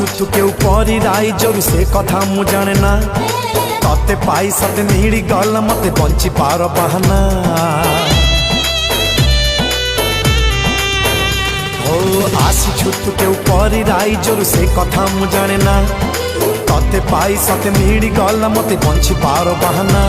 ଆସିଛୁ ତୁ କେଉ ପରି ରାଇଜରୁ ସେ କଥା ମୁଁ ଜାଣେ ନା ତତେ ପାଇ ସତେ ମିଳିଗଲା ମତେ ବଞ୍ଚିବାର ବାହାନା ଓ ଆସିଛୁ ତୁ କେଉ ପରି ରାଇଜରୁ ସେ କଥା ମୁଁ ଜାଣେ ନା ତତେ ପାଇ ସତେ ମିଳିଗଲା ମତେ ବଞ୍ଚିବାର ବାହାନା